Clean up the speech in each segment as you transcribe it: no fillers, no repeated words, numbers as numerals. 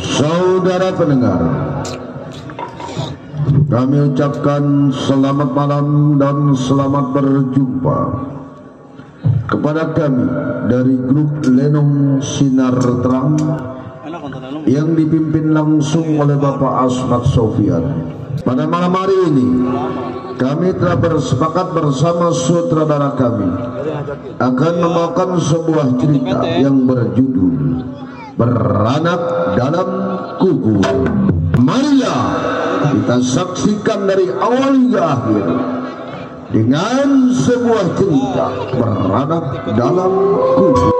Saudara pendengar, kami ucapkan selamat malam dan selamat berjumpa kepada kami dari grup Lenong Sinar Terang yang dipimpin langsung oleh Bapak Asmat Sofian. Pada malam hari ini kami telah bersepakat bersama sutradara kami akan membawakan sebuah cerita yang berjudul Beranak Dalam Kubur. Marilah kita saksikan dari awal hingga akhir dengan sebuah cerita Beranak Dalam Kubur.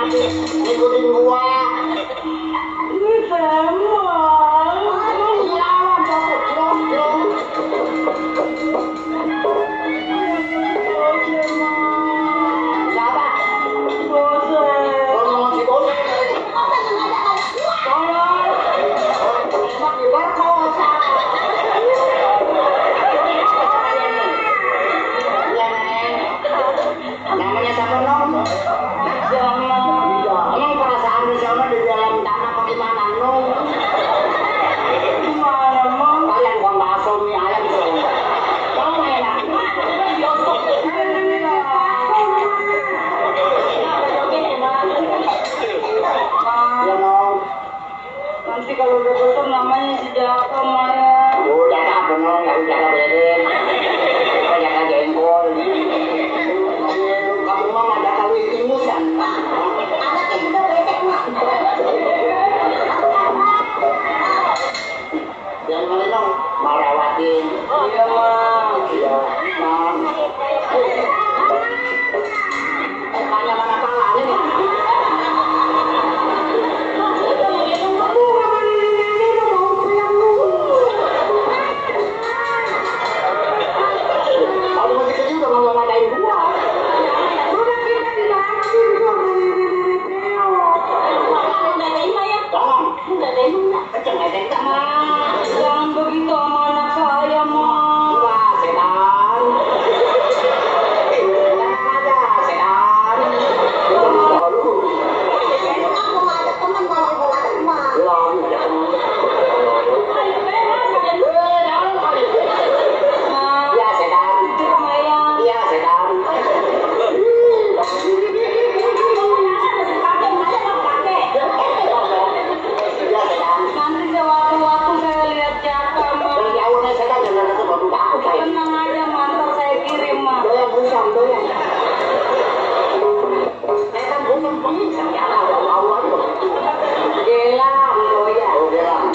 ngikutin gua. Ini teman. Iya, jauh. Siapa? Ngomong si Bos. Tolong. Mak diperkosa. Namanya siapa nom? Emang perasaan di sana di dalam tanah bagaimana nom? Gimana nom? Kalian gua bakso mie ayam semua. Kamu enak. Ya nom. Nanti kalau udah besar namanya si Jaka Maya. Udah apa nom? Udah beres. Udah jaga jengkol. Kamu mah ada kali ingusan. Ada kita betek mah. Yang mana dong? Marawatin. Iya mah. Iya mah. Tanya mana palanya nih? Kalau masih kecil udah mau ngadain gua. Jangan begitu sama anak saya, Mak. Enggak, setan. Tenang aja, setan. Aku ada teman dari bulan Mak. Belum ada teman. Iya, setan. Iya, setan. Nanti sewaktu-waktu saya lihat Jaka, Mak. Dari jauhnya saya kan jangan itu baru takut saya. Tenang aja, mantar saya kirim, Mak. Doyan busam, doyan. Saya kan busam pengisang, ya lah, awal-awal itu. Gelang, doyan. Oh, gelang.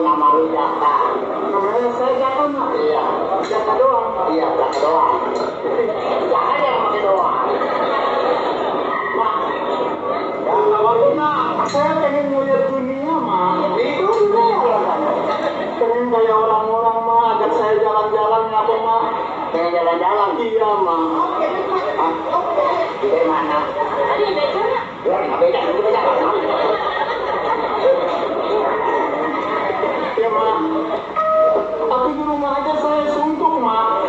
Nama Jaka. Namanya saya Jaka mah. Iya. Jaka doang. Iya, Jaka doang. Jaka yang pakai doang. Nah, bagaimana? Saya pengen melihat dunia mah. Itu dunia. Pengen kayak orang-orang mah, ajak saya jalan-jalan apa mah. Pengen jalan-jalan? Iya mah. Di mana? Tadi bedanya? Ya, nggak beda, itu beda. Ya mah. Tapi di rumah aja saya suntuk mah.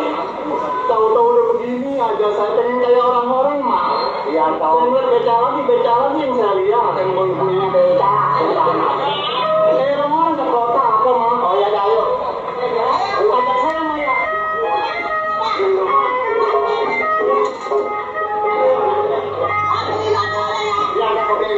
Tahu-tahu udah begini aja, saya pengen kayak orang-orang mah. Iya tahu. Saya lihat beca lagi yang saya lihat. Yang punya beca. Kayak orang-orang ke kota apa mah? Oh ya ayo. Ajak saya mah ya. Ya ada kopi.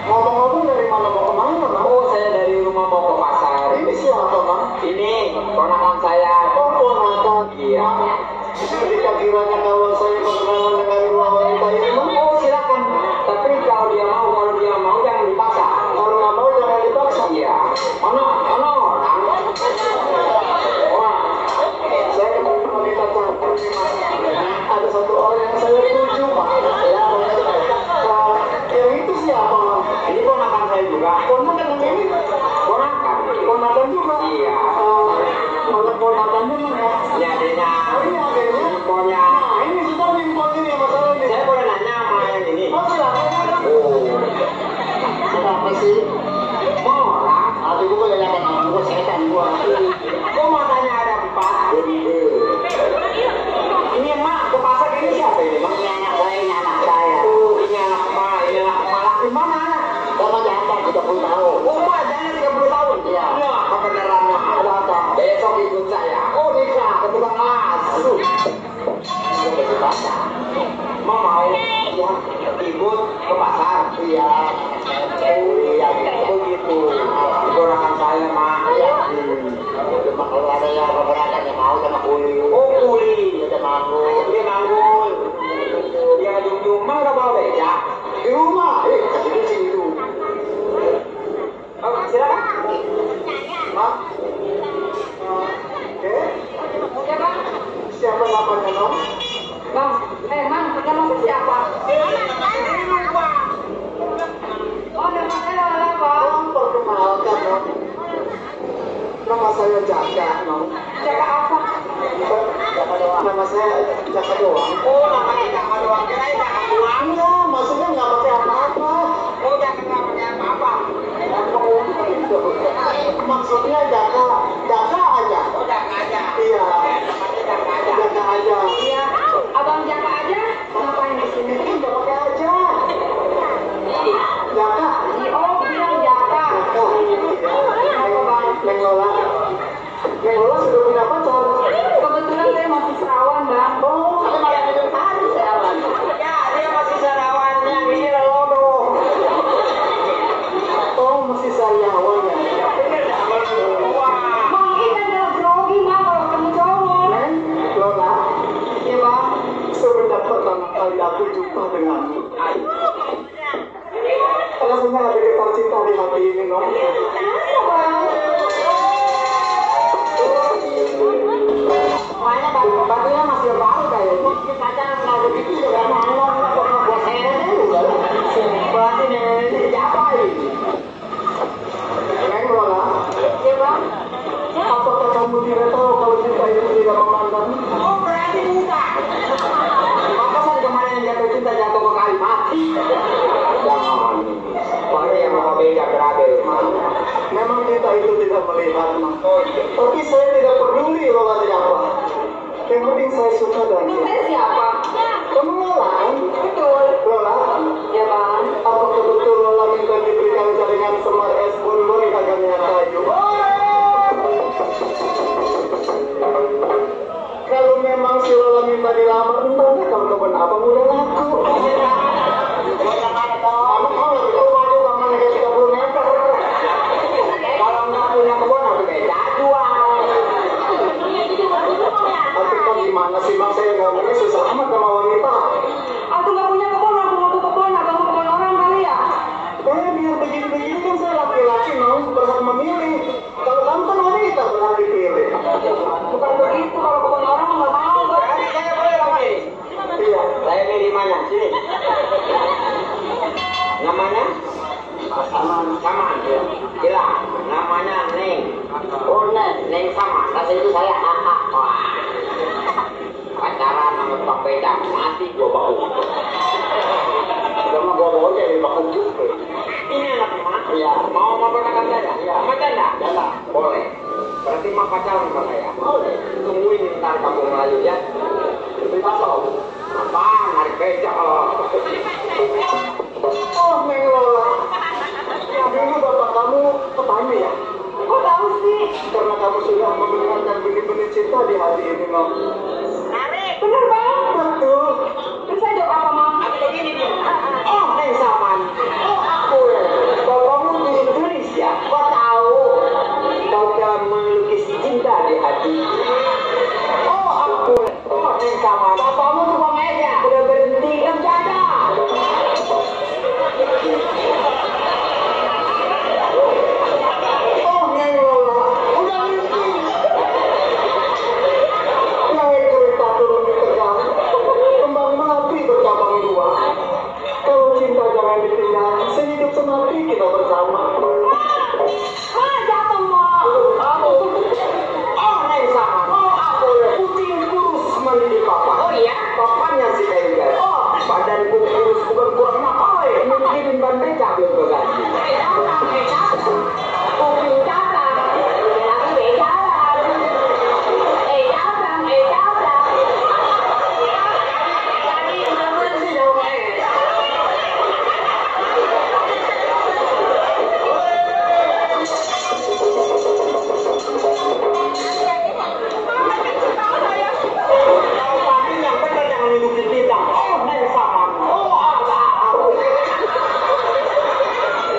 Ngomong-ngomong dari mana mau kemana, Bang? Oh, saya dari rumah mau ke pasar. Ini siapa, Bang? Ini ponakan saya. Oh, ponakan. Iya. Jika kiranya kawan saya berkenalan dengan dua wanita ini, Bang? Oh, silakan. Tapi kalau dia mau jangan dipaksa. Kalau nggak mau jangan dipaksa. Iya. Ono. Wah, saya mau minta campur nih, Mas. Ada satu orang yang saya tuju, Pak. Ya, yang itu siapa, Bang? Ini ponakan saya juga. Ponakan yang ini? Ponakan. Ponakan juga? Iya. Mana ponakannya, Bang, ya? Ini adanya. Oh, ini adanya? Infonya. Nah, ini sudah infonya nih masalah nih. Saya boleh nanya sama yang ini. Oh, silakan. Oh. Kenapa sih? Orang. Aduh, gue boleh lihat sama gue, setan gue. Kok matanya ada 4? Ini emak ke pasar ini siapa ini? Mak? Ini anak saya, ini anak saya. Oh, ini anak emak, ini anak emak. Laki mana anak? Sama jantan 30 tahun. Oh, emak jangan 30 tahun. Iya. Ya, kebenaran mah. Ada apa? Besok ikut saya. Oh, nikah. Ke tukang las. Gue beli baca. Mau mau? Iya. Ikut ke pasar. Iya. Iya, gitu. Begitu. Gorangan saya mah. Iya. Cuma kalau ada yang keberatan yang mau sama kuli. Oh, kuli. Dia manggul. Dia manggul. Dia jungjung mah udah bawa beca. Di rumah. Kasih di sini dulu. Oh, silakan. Mak. Oke. Siapa namanya, Nom? Bang, Mang, nama siapa? Oh, nama saya apa? Nom, perkenalkan, Nom. Nama saya Jaka, Nom. Siapa apa? Jaka doang. Nama saya Jaka doang. Oh, namanya Jaka doang. Kirain Jaka doang. Iya, maksudnya nggak pakai apa-apa. Oh, Jaka nggak pakai apa-apa. Maksudnya Jaka aja. Oh, Jaka aja. Iya. Namanya Jaka aja. Jaka aja. Iya, Abang Jaka aja. Ngapain di sini? Nggak pakai aja. Jaka. Oh, bilang Jaka. Jaka. Apa Bang? Neng Lola. Neng Lola sudah punya pacar. Kebetulan saya masih perawan, Bang. Oh, ada malah minum hari sekarang. Ya, dia masih sarawan. Yang ini lodo. Oh, masih sariawan ya. Wah. Bang, ini kan adalah grogi, Bang, kalau ketemu cowok. Neng Lola, Iya, Bang. semenjak pertama kali aku jumpa denganmu, rasanya ada getar cinta di hati ini, Nom. Makanya batunya masih baru kayaknya. Ini pacaran nggak begitu juga mau nggak pernah buat saya juga. Berarti ini siapa ini? Neng Lola, Iya, Bang. apakah kamu tidak tahu kalau cinta itu tidak memandang? Oh, berarti bukan. Pantesan kemarin yang jatuh cinta jatuh ke kali mati. Jangan. Pakai yang mau beda berabe. Memang cinta itu tidak melihat, Mang. Oh iya. Tapi saya tidak peduli Lola siapa. Yang penting saya suka dengan dia. Saya siapa? Kamu Lola, kan? Betul. Lola, Iya, Bang. apakah betul Lola minta diberikan jaringan semar es bun-bun kagaknya kayu? Kalau memang si Lola minta dilamar, entah kawan-kawan abang udah laku. Namanya? Saman. Gila, namanya Neng. Oh Neng Saman. Rasa itu saya wah. Pacaran sama tukang beda, mati gua bau. Udah mah gua bawa jadi bau juga. Ini anak emak. Iya. Mau memperkenalkan saya? Iya. Macam enggak? Ya, boleh. Berarti mah pacaran sama saya. Boleh. Tungguin ntar kampung Melayu ya. Beli bakso. Apaan? Narik beca. Oh, Neng Lola. Ya, dulu bapak kamu petani ya? Kok tahu sih? Karena kamu sudah memberikan benih-benih cinta di hati ini, Mam. Bener banget. Betul. Terus saya jawab apa, Mam? Kayak gini dia. Oh, Neng Saman. Oh, aku ya. Bapakmu di Indonesia. Kau tahu? Kau telah melukis cinta di hati. Oh, aku. Oh, Neng Saman. Bapakmu tukang meja. Udah berhenti kerja dah. Oh, Neng Lola. Udah berhenti. Yang cerita turun di tegang. Kembang mati bercabang dua. Kalau cinta jangan ditinggal. Sehidup semati kita bersama. Jatuh, Mam. Kamu. Oh, Neng Saman. Oh, aku kucing kurus mandi papa. Oh iya? Papanya si Enggar. Oh, badanku kurus bukan kurang apa. Mikirin ban beca belum berganti. Kuping datang. Lagi bejalan. Datang. Tadi bener sih dong, Kalau tadi yang bener jangan nunjukin bintang. Oh, Neng Saman. Oh, aku.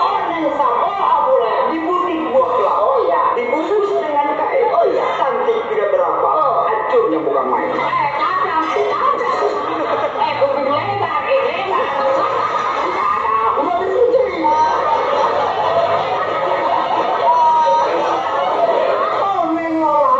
Oh, Neng Saman. Oh, aku lah. Dibutik buah kelapa. Oh iya. Dibungkus dengan kain. Oh iya. Cantik tidak berapa. Oh, hancurnya bukan main. Datang. Kuping lebar. Tidak ada. Udah berhenti. Oh, Neng Lola.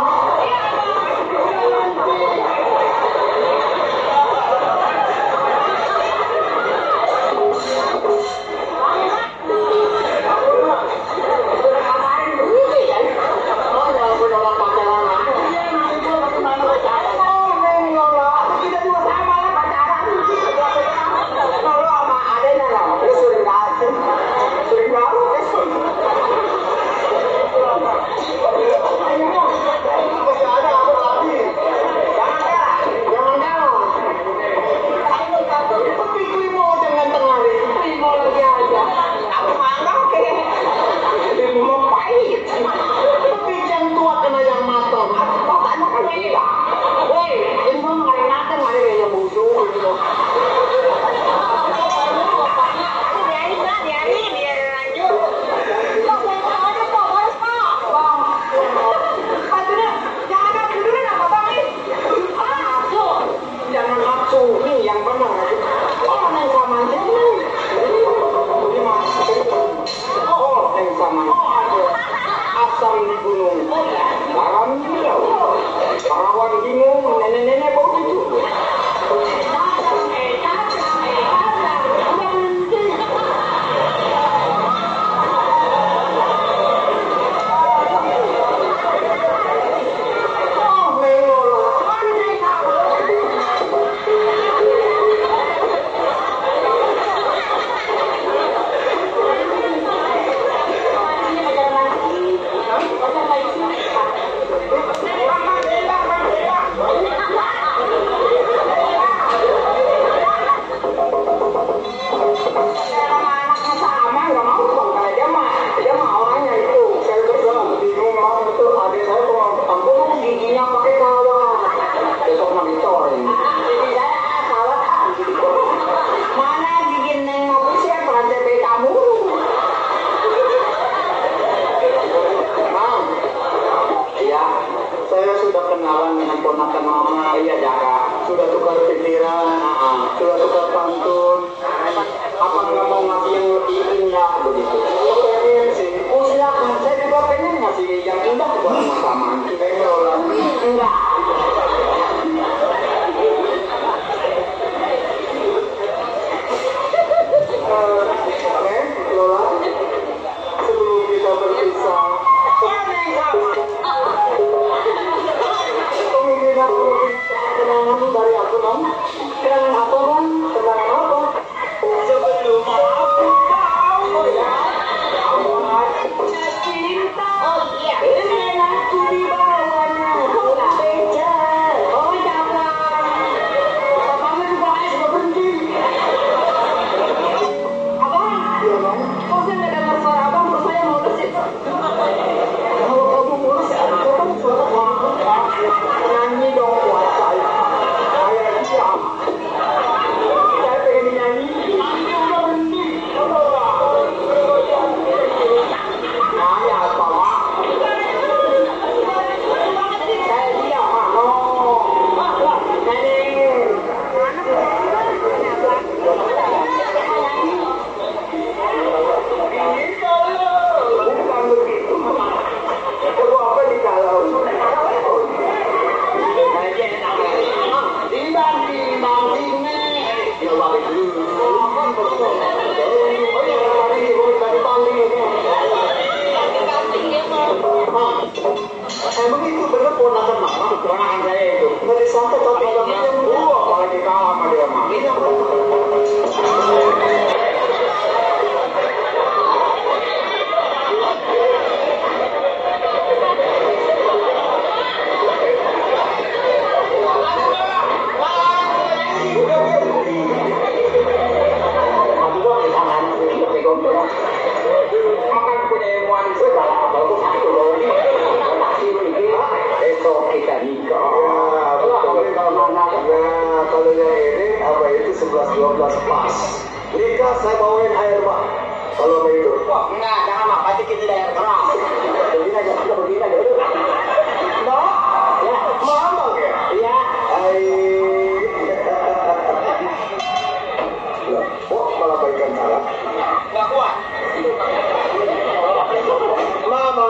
Jangan nafsu, nih yang benar. Oh, Neng Saman. Oh, Neng Saman. Asam di gunung, garam di laut. Perawan bingung, nenek-nenek bau itu. Oh, Neng Lola. Kok saya nggak dengar suara abang, terus saya mulus itu. Kalau kamu mulus, itu kan suara abang. Nyanyi dong buat saya. Kayak dia. Saya pengen nyanyi. Nanti udah berhenti. Nah, ya apa, Pak? Saya diam, Pak. Oh, Neneng. Bukan begitu. Perlu apa dikalau? Emang itu bener ponakan mama? Ponakan saya itu. Nggak disangka tapi apalagi kalah sama dia mah. Makan punya ilmuwan segala bagus satu loh. Besok kita nikah. Kalau yang ini apa itu 11-12 pas. Nikah saya bawain air pak. Kalau begitu. Enggak, jangan mak. Pasti kita air keras. Begini aja, kita begini aja. No? Ya, mau ya? Iya. Oh, malah baikan salah. Nggak kuat. Mama,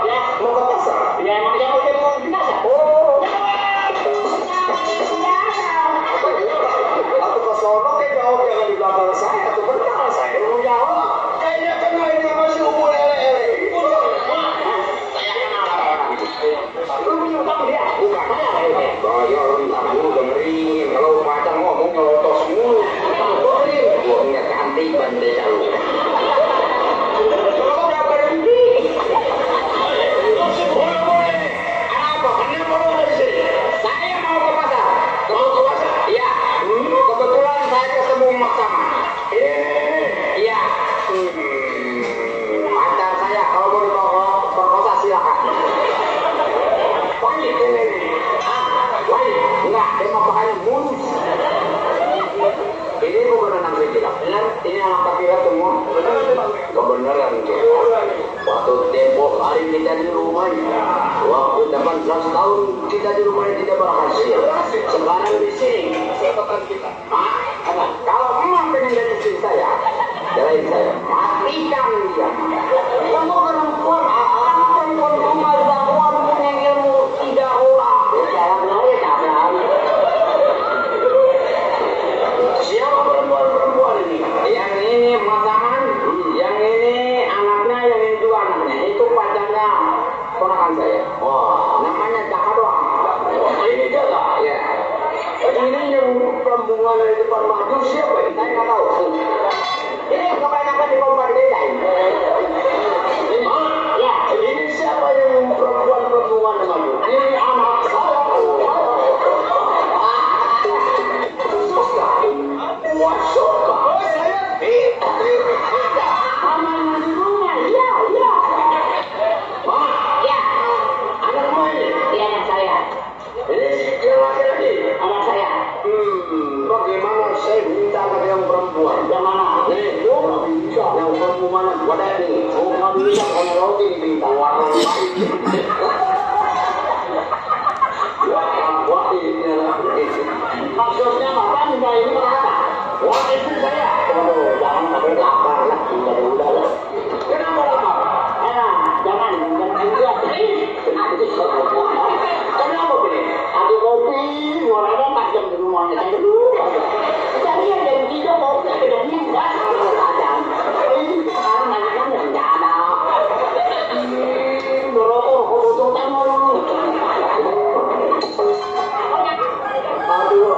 ya, mau ke pasar? Ya, emang dia mau ke pasar. Oh. Atau ke sono kayak jauh jangan di belakang saya, atau benar saya mau jauh. Kayaknya kenal ini masih umur ele-ele. Saya kenal orang. Lu punya utang dia? Bukan. Bayar utang lu dengerin. Kalau pacar ngomong ngelotos mulu. Uangnya cantik bandel jauh. Kalau berapa ini? Boleh. Apa? Kenapa lo dari sini? Saya mau ke pasar. Mau ke pasar? Iya. Kebetulan saya ketemu Mak Sama. Iya. Pacar saya kalau mau dibawa perkosa silakan. Wajib ini. Wajib. Enggak, dia mau pakainya mulus. Ini bukan anak laki-laki, benar? Ini anak laki-laki semua. Kebenaran tuh. Waktu tempo hari kita di rumahnya, waktu 18 tahun kita di rumahnya tidak berhasil. Sekarang di sini, siapkan kita. Kalau emak pengen jadi istri saya, jalanin saya, matikan dia. Kamu perempuan, perempuan rumah perempuan punya ilmu 3 orang. Jangan lari, jangan. Siapa perempuan ini? Yang ini pasangan, yang ini anaknya, yang ini juga anaknya. Itu pacarnya ponakan saya. Wah, namanya Jaka doang. Ini Jaka? Ya. Ini yang perempuan dari depan maju siapa? Saya nggak tahu. Ini kebanyakan di kompak desa ini. Ya. Ini siapa yang perempuan yang maju? Ini anak saya. Suka. Aman di rumah, iya. Ya. Anak mana? Iya, anak saya. Ini yang laki-laki? Anak saya. Bagaimana saya minta anak yang perempuan? Yang mana? Nih, nggak bisa. Yang perempuan wadah ini. Nggak bisa, kalau roti diminta. Warna baik. Wah, ini maksudnya apa minta ini kenapa? Wah, itu saya. Jangan sampai lapar lah, udah lah. Kenapa lapar? Jangan juga. Kenapa itu kenapa begini? Ada kopi, warnanya tajam di rumahnya. Saya dulu. Jadi yang jadi tiga kopi, jadi enggak sama tajam. Ini sekarang banyak yang nggak ada. Berokok, kebutuhan mau. Aduh,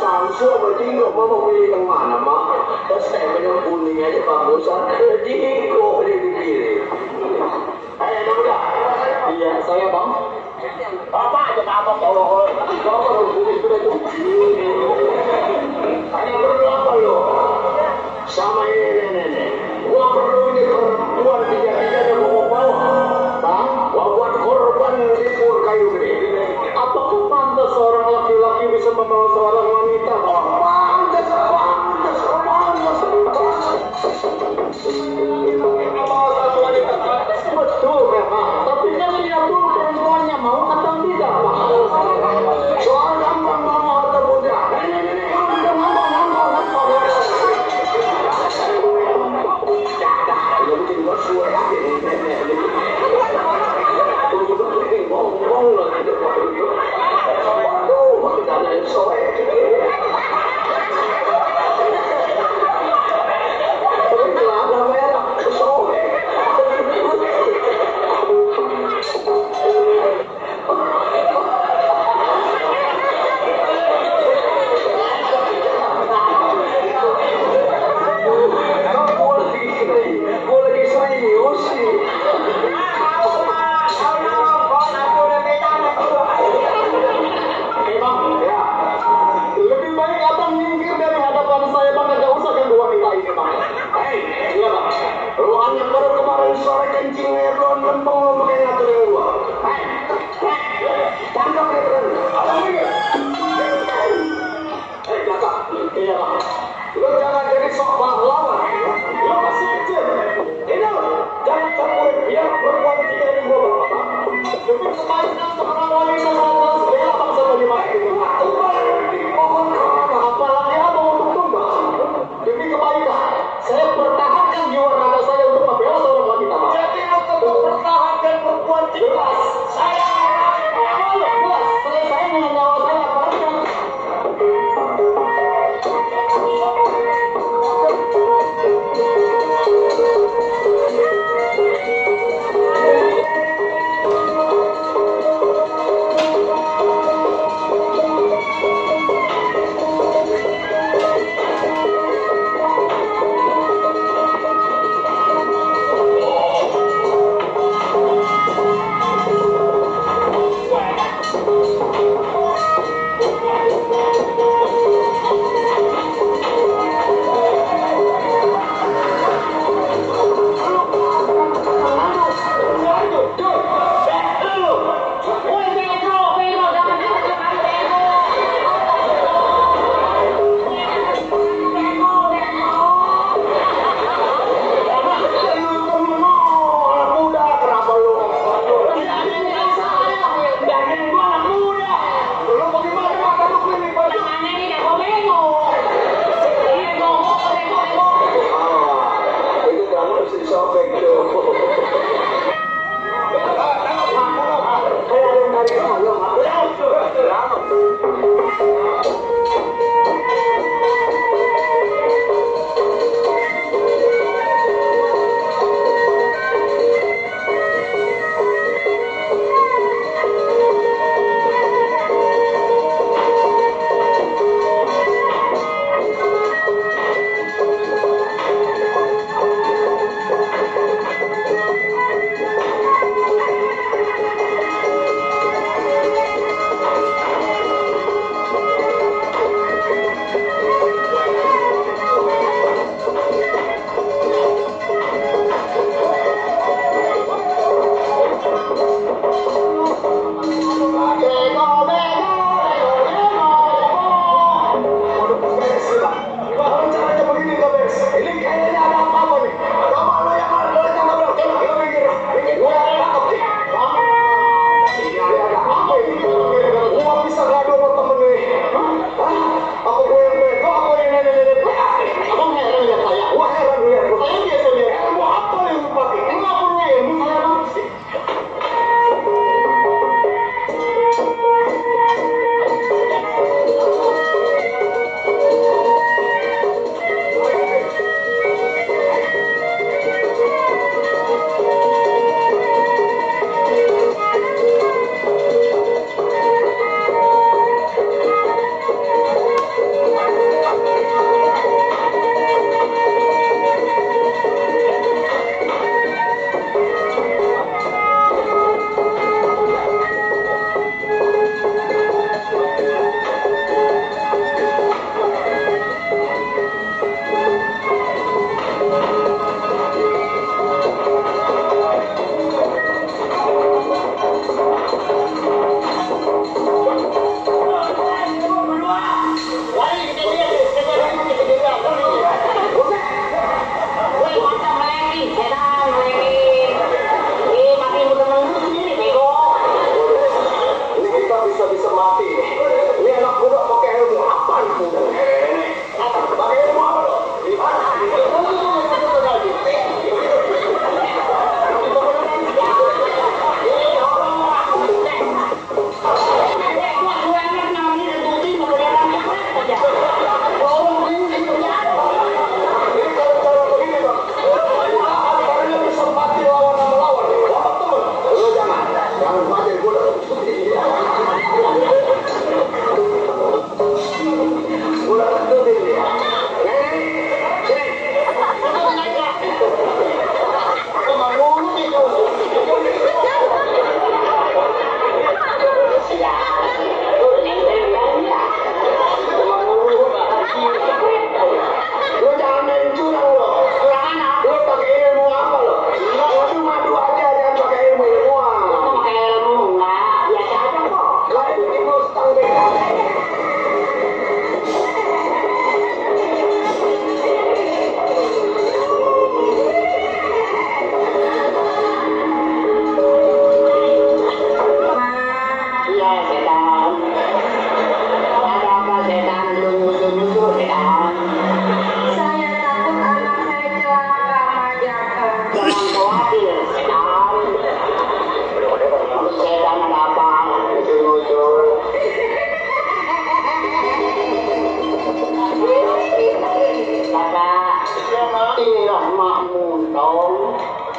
Samsu berarti nggak mau memilih yang mana, Mak? Terus saya yang kuning aja bagusan. Jadi kok dipilih. Ayo, udah. Iya, saya bang. Apa aja apa tolong. Bapak harus kuning sudah itu. Hanya berdua apa lo? Sama ini. Gua perlu ini Banyak baru kemarin suara kencing ngeron lempeng lo pakai ngatur yang gua. Tangkap ya bro. Apa ini? Belakang. Iya bang. Lo jangan jadi sok pahlawan. Lo masih kecil. Ini jangan campurin biar perempuan kita ini gua bapak. Demi kebaikan seorang wanita lantas bela bangsa bagi mati. Tumbal di pohon kelapa. Apalagi apa untuk tumbal? Demi kebaikan, saya pertahankan jiwa raga saya untuk membela seorang wanita. Jadi lo tetap pertahankan perempuan jelas. Saya jelas. Selesai dengan nyawa saya perempuan.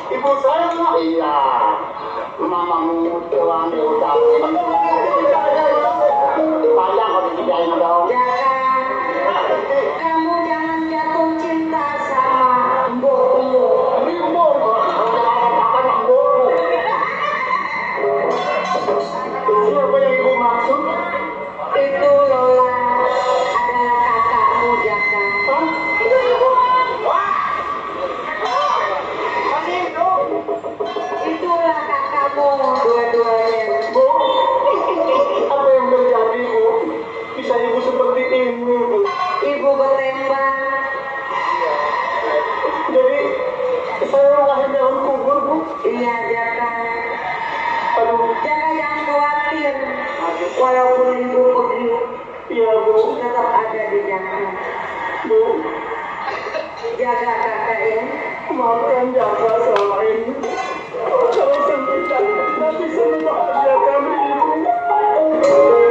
Ibu saya lah. Iya. Mamamu telah diucapin. Sayang kalau dikerjain dong. Jangan, kamu jangan jatuh cinta sama mbokmu. Siapa yang ibu maksud? Itu Lola adalah kakakmu, Jaka. Itulah kakakmu dua-duanya. Bu, apa yang terjadi, Bu? Bisa ibu seperti ini, Bu? Ibu bertembak. Jadi, saya lahir dalam kubur, Bu. Iya, Jaka. Aduh, Jaka jangan khawatir. Walaupun ibu pergi, iya, Bu. tetap ada di Jaka. Bu, Jaga kakak ya. maafkan Jaka selama ini. Kalau saya minta, nanti saya membahagiakan ibu.